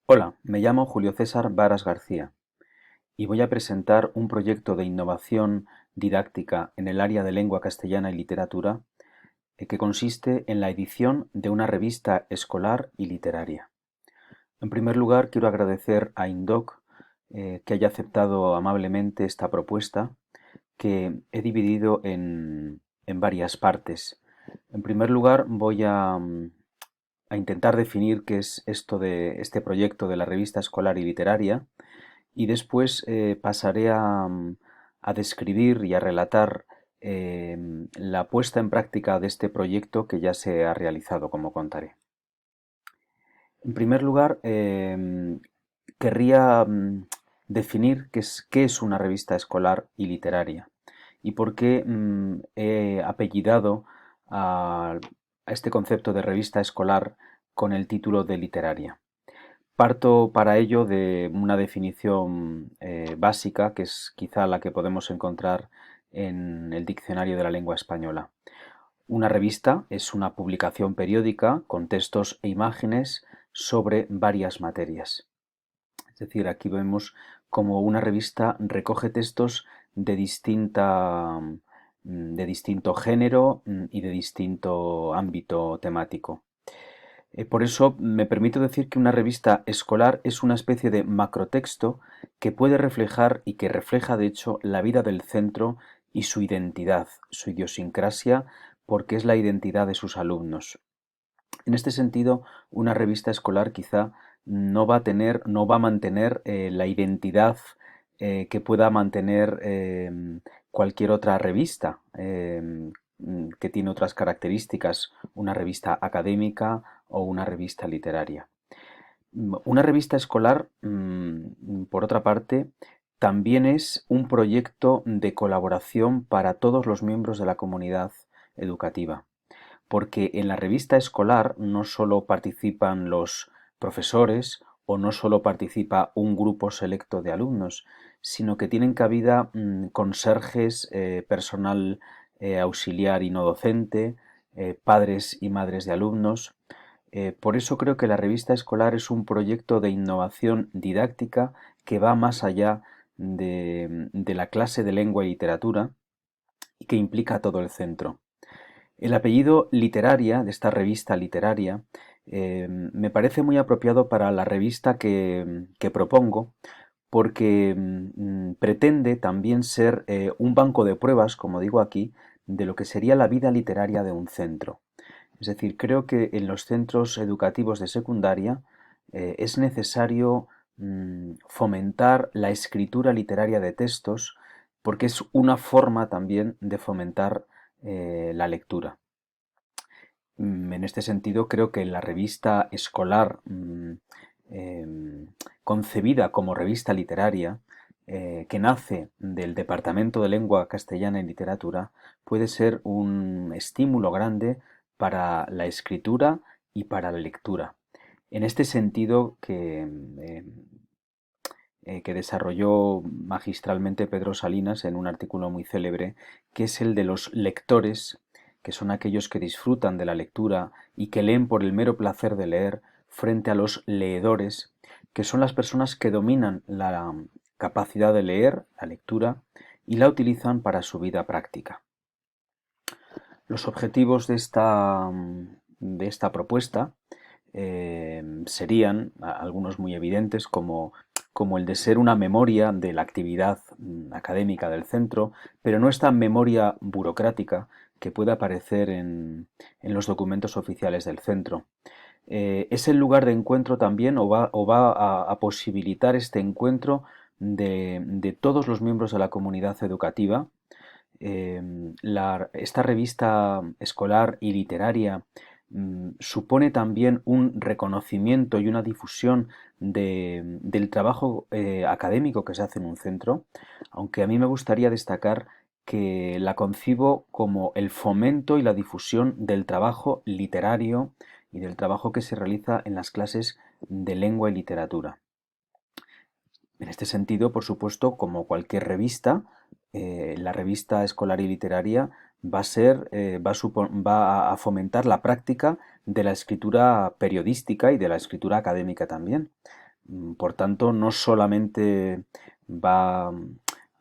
Hola, me llamo Julio César Varas García y voy a presentar un proyecto de innovación didáctica en el área de lengua castellana y literatura que consiste en la edición de una revista escolar y literaria. En primer lugar, quiero agradecer a Indoc que haya aceptado amablemente esta propuesta que he dividido en varias partes. En primer lugar, voy a intentar definir qué es esto de este proyecto de la revista escolar y literaria y después pasaré a describir y a relatar la puesta en práctica de este proyecto que ya se ha realizado, como contaré. En primer lugar, querría definir qué es una revista escolar y literaria y por qué he apellidado a este concepto de revista escolar con el título de literaria. Parto para ello de una definición básica, que es quizá la que podemos encontrar en el Diccionario de la Lengua Española. Una revista es una publicación periódica con textos e imágenes sobre varias materias. Es decir, aquí vemos como una revista recoge textos de distinto género y de distinto ámbito temático. Por eso me permito decir que una revista escolar es una especie de macrotexto que puede reflejar y que refleja de hecho la vida del centro y su identidad, su idiosincrasia, porque es la identidad de sus alumnos. En este sentido, una revista escolar quizá no va a mantener la identidad que pueda mantener cualquier otra revista que tiene otras características, una revista académica o una revista literaria. Una revista escolar, por otra parte, también es un proyecto de colaboración para todos los miembros de la comunidad educativa, porque en la revista escolar no solo participan los profesores o no solo participa un grupo selecto de alumnos, sino que tienen cabida conserjes, personal auxiliar y no docente, padres y madres de alumnos. Por eso creo que la revista escolar es un proyecto de innovación didáctica que va más allá de la clase de lengua y literatura y que implica a todo el centro. El apellido literaria de esta revista literaria me parece muy apropiado para la revista que propongo porque pretende también ser un banco de pruebas, como digo aquí, de lo que sería la vida literaria de un centro. Es decir, creo que en los centros educativos de secundaria es necesario fomentar la escritura literaria de textos porque es una forma también de fomentar la lectura. En este sentido, creo que la revista escolar concebida como revista literaria, que nace del Departamento de Lengua Castellana y Literatura, puede ser un estímulo grande para la escritura y para la lectura. En este sentido que desarrolló magistralmente Pedro Salinas en un artículo muy célebre, que es el de los lectores, que son aquellos que disfrutan de la lectura y que leen por el mero placer de leer, frente a los leedores, que son las personas que dominan la capacidad de leer, la lectura, y la utilizan para su vida práctica. Los objetivos de esta propuesta serían algunos muy evidentes como el de ser una memoria de la actividad académica del centro, pero no esta memoria burocrática que puede aparecer en los documentos oficiales del centro. Es el lugar de encuentro también o va a posibilitar este encuentro de todos los miembros de la comunidad educativa. Esta revista escolar y literaria supone también un reconocimiento y una difusión del trabajo académico que se hace en un centro, aunque a mí me gustaría destacar que la concibo como el fomento y la difusión del trabajo literario y del trabajo que se realiza en las clases de lengua y literatura. En este sentido, por supuesto, como cualquier revista, la revista escolar y literaria va a fomentar la práctica de la escritura periodística y de la escritura académica también. Por tanto, no solamente va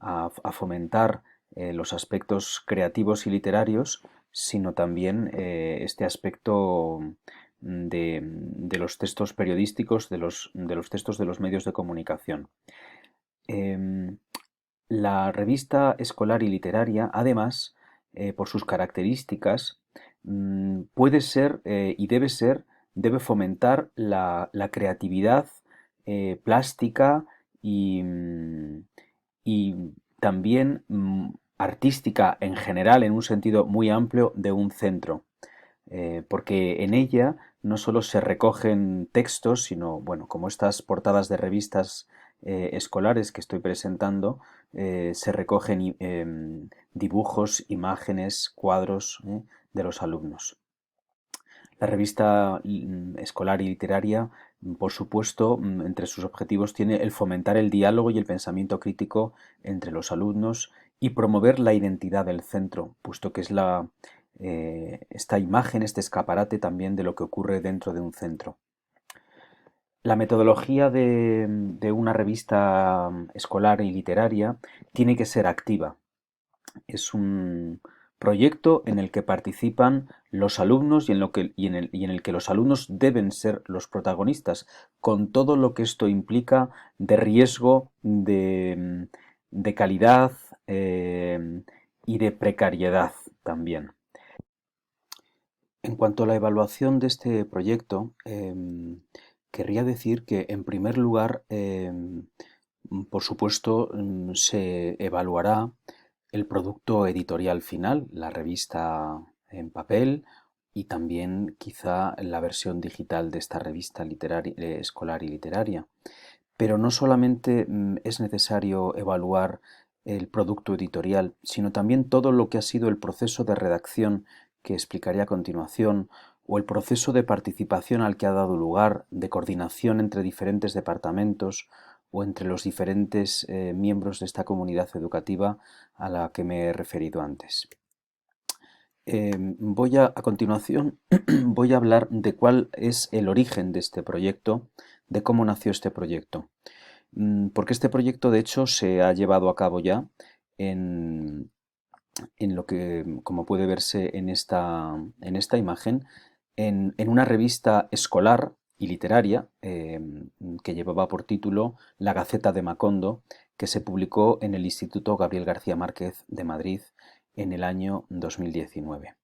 a fomentar los aspectos creativos y literarios, sino también este aspecto de los textos periodísticos, de los textos de los medios de comunicación. Em, la revista escolar y literaria, además, por sus características, puede ser y debe fomentar la creatividad plástica y también artística en general, en un sentido muy amplio, de un centro. Porque en ella no solo se recogen textos, sino, bueno, como estas portadas de revistas escolares que estoy presentando, se recogen dibujos, imágenes, cuadros de los alumnos. La revista escolar y literaria, por supuesto, entre sus objetivos tiene el fomentar el diálogo y el pensamiento crítico entre los alumnos y promover la identidad del centro, puesto que es esta imagen, este escaparate también de lo que ocurre dentro de un centro. La metodología de una revista escolar y literaria tiene que ser activa. Es un proyecto en el que participan los alumnos y en el que los alumnos deben ser los protagonistas, con todo lo que esto implica de riesgo, de calidad y de precariedad también. En cuanto a la evaluación de este proyecto, querría decir que, en primer lugar, por supuesto, se evaluará el producto editorial final, la revista en papel y también quizá la versión digital de esta revista escolar y literaria. Pero no solamente es necesario evaluar el producto editorial, sino también todo lo que ha sido el proceso de redacción que explicaré a continuación, o el proceso de participación al que ha dado lugar, de coordinación entre diferentes departamentos o entre los diferentes miembros de esta comunidad educativa a la que me he referido antes. A continuación, voy a hablar de cuál es el origen de este proyecto, de cómo nació este proyecto. Porque este proyecto, de hecho, se ha llevado a cabo ya en, en lo que, como puede verse en esta imagen, en una revista escolar y literaria que llevaba por título La Gaceta de Macondo, que se publicó en el Instituto Gabriel García Márquez de Madrid en el año 2019.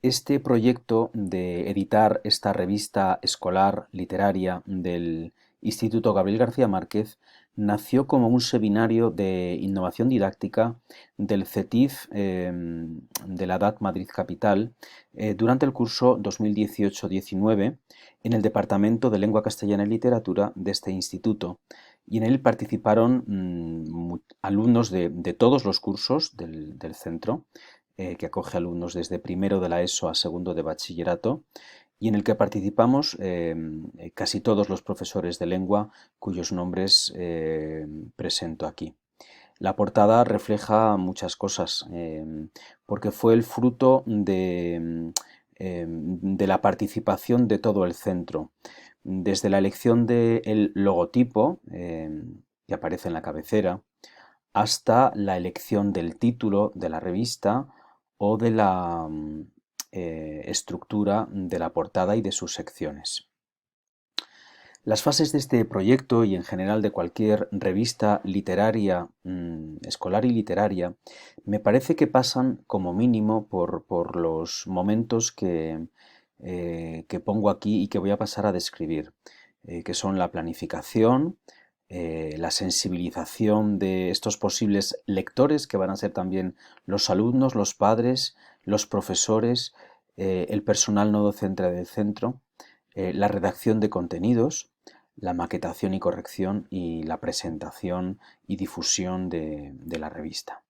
Este proyecto de editar esta revista escolar literaria del Instituto Gabriel García Márquez nació como un seminario de innovación didáctica del CETIF de la DAT Madrid Capital durante el curso 2018-19 en el Departamento de Lengua Castellana y Literatura de este instituto, y en él participaron alumnos de todos los cursos del centro, que acoge alumnos desde primero de la ESO a segundo de bachillerato, y en el que participamos casi todos los profesores de lengua cuyos nombres presento aquí. La portada refleja muchas cosas, porque fue el fruto de la participación de todo el centro, desde la elección del logotipo, que aparece en la cabecera, hasta la elección del título de la revista o de la estructura de la portada y de sus secciones. Las fases de este proyecto, y en general de cualquier revista literaria, escolar y literaria, me parece que pasan como mínimo por los momentos que pongo aquí y que voy a pasar a describir, que son la planificación, la sensibilización de estos posibles lectores, que van a ser también los alumnos, los padres, los profesores, el personal no docente del centro, la redacción de contenidos, la maquetación y corrección, y la presentación y difusión de la revista.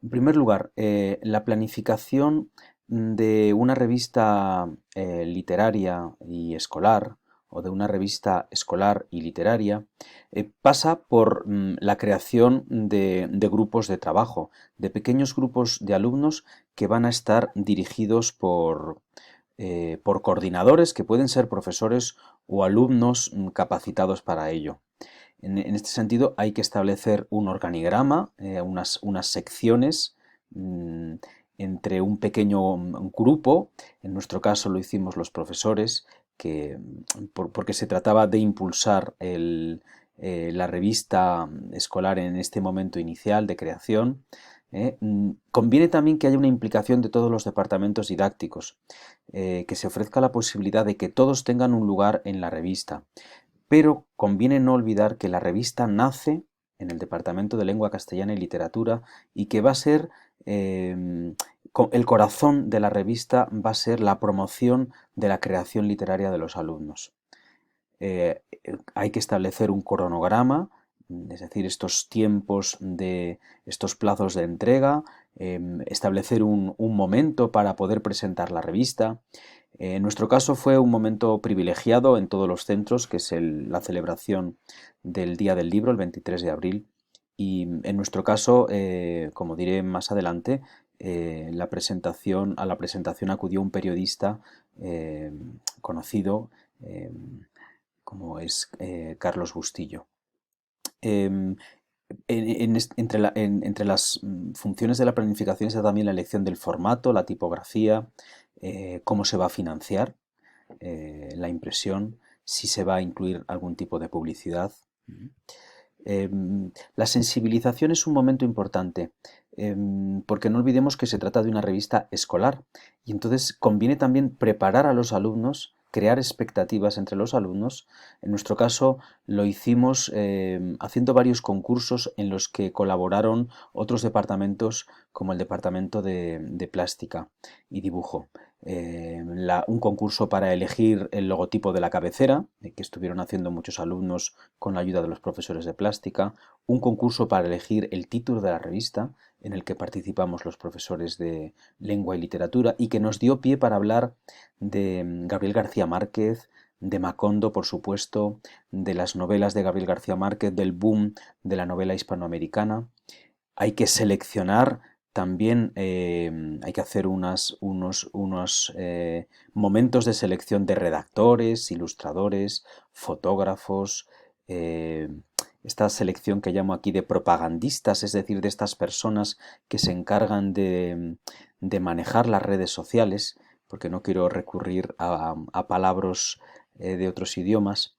En primer lugar, la planificación de una revista literaria y escolar, o de una revista escolar y literaria, pasa por la creación de grupos de trabajo, de pequeños grupos de alumnos que van a estar dirigidos por coordinadores que pueden ser profesores o alumnos capacitados para ello. En este sentido, hay que establecer un organigrama, unas secciones mm, entre un pequeño grupo. En nuestro caso lo hicimos los profesores, porque se trataba de impulsar la revista escolar en este momento inicial de creación. Conviene también que haya una implicación de todos los departamentos didácticos, que se ofrezca la posibilidad de que todos tengan un lugar en la revista. Pero conviene no olvidar que la revista nace en el Departamento de Lengua Castellana y Literatura y que va a ser el corazón de la revista va a ser la promoción de la creación literaria de los alumnos. Hay que establecer un cronograma, es decir, estos tiempos estos plazos de entrega, establecer un momento para poder presentar la revista. En nuestro caso fue un momento privilegiado en todos los centros, que es la celebración del Día del Libro, el 23 de abril. Y en nuestro caso, como diré más adelante, a la presentación acudió un periodista conocido, como es Carlos Bustillo. Em, entre las funciones de la planificación está también la elección del formato, la tipografía, cómo se va a financiar la impresión, si se va a incluir algún tipo de publicidad. La sensibilización es un momento importante, porque no olvidemos que se trata de una revista escolar y entonces conviene también preparar a los alumnos, crear expectativas entre los alumnos. En nuestro caso lo hicimos haciendo varios concursos en los que colaboraron otros departamentos como el departamento de plástica y dibujo. Un concurso para elegir el logotipo de la cabecera, que estuvieron haciendo muchos alumnos con la ayuda de los profesores de plástica, un concurso para elegir el título de la revista, en el que participamos los profesores de lengua y literatura, y que nos dio pie para hablar de Gabriel García Márquez, de Macondo, por supuesto, de las novelas de Gabriel García Márquez, del boom de la novela hispanoamericana. Hay que seleccionar también, hay que hacer unos momentos de selección de redactores, ilustradores, fotógrafos, eh, esta selección que llamo aquí de propagandistas, es decir, de estas personas que se encargan de manejar las redes sociales, porque no quiero recurrir a palabras de otros idiomas.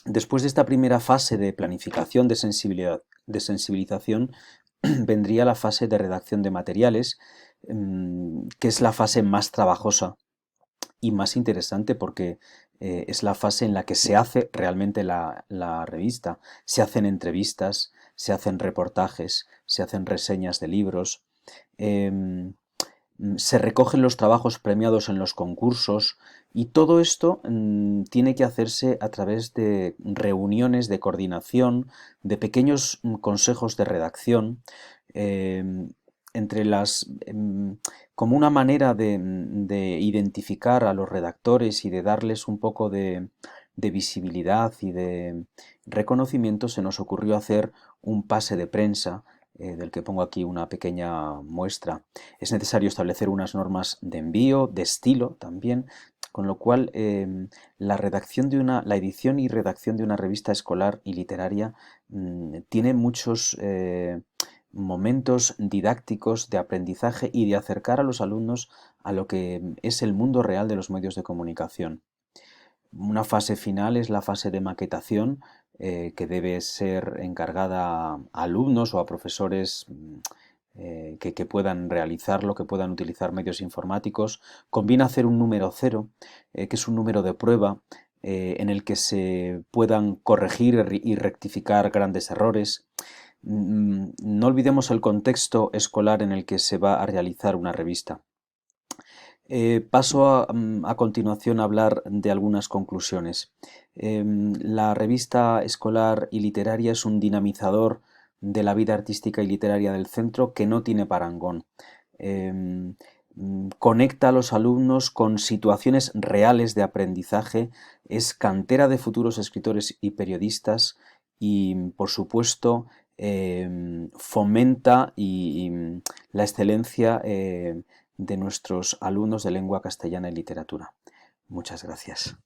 Después de esta primera fase de planificación de sensibilización, vendría la fase de redacción de materiales, que es la fase más trabajosa y más interesante porque es la fase en la que se hace realmente la revista. Se hacen entrevistas, se hacen reportajes, se hacen reseñas de libros, em, se recogen los trabajos premiados en los concursos y todo esto tiene que hacerse a través de reuniones de coordinación, de pequeños consejos de redacción, em, entre como una manera de identificar a los redactores y de darles un poco de visibilidad y de reconocimiento, se nos ocurrió hacer un pase de prensa, del que pongo aquí una pequeña muestra. Es necesario establecer unas normas de envío, de estilo también, con lo cual la edición y redacción de una revista escolar y literaria tiene muchos momentos didácticos de aprendizaje y de acercar a los alumnos a lo que es el mundo real de los medios de comunicación. Una fase final es la fase de maquetación, que debe ser encargada a alumnos o a profesores que puedan realizarlo, que puedan utilizar medios informáticos. Conviene hacer un número cero, que es un número de prueba en el que se puedan corregir y rectificar grandes errores. No olvidemos el contexto escolar en el que se va a realizar una revista. Paso a continuación a hablar de algunas conclusiones. La revista escolar y literaria es un dinamizador de la vida artística y literaria del centro que no tiene parangón. Conecta a los alumnos con situaciones reales de aprendizaje, es cantera de futuros escritores y periodistas y, por supuesto, fomenta la excelencia de nuestros alumnos de lengua castellana y literatura. Muchas gracias.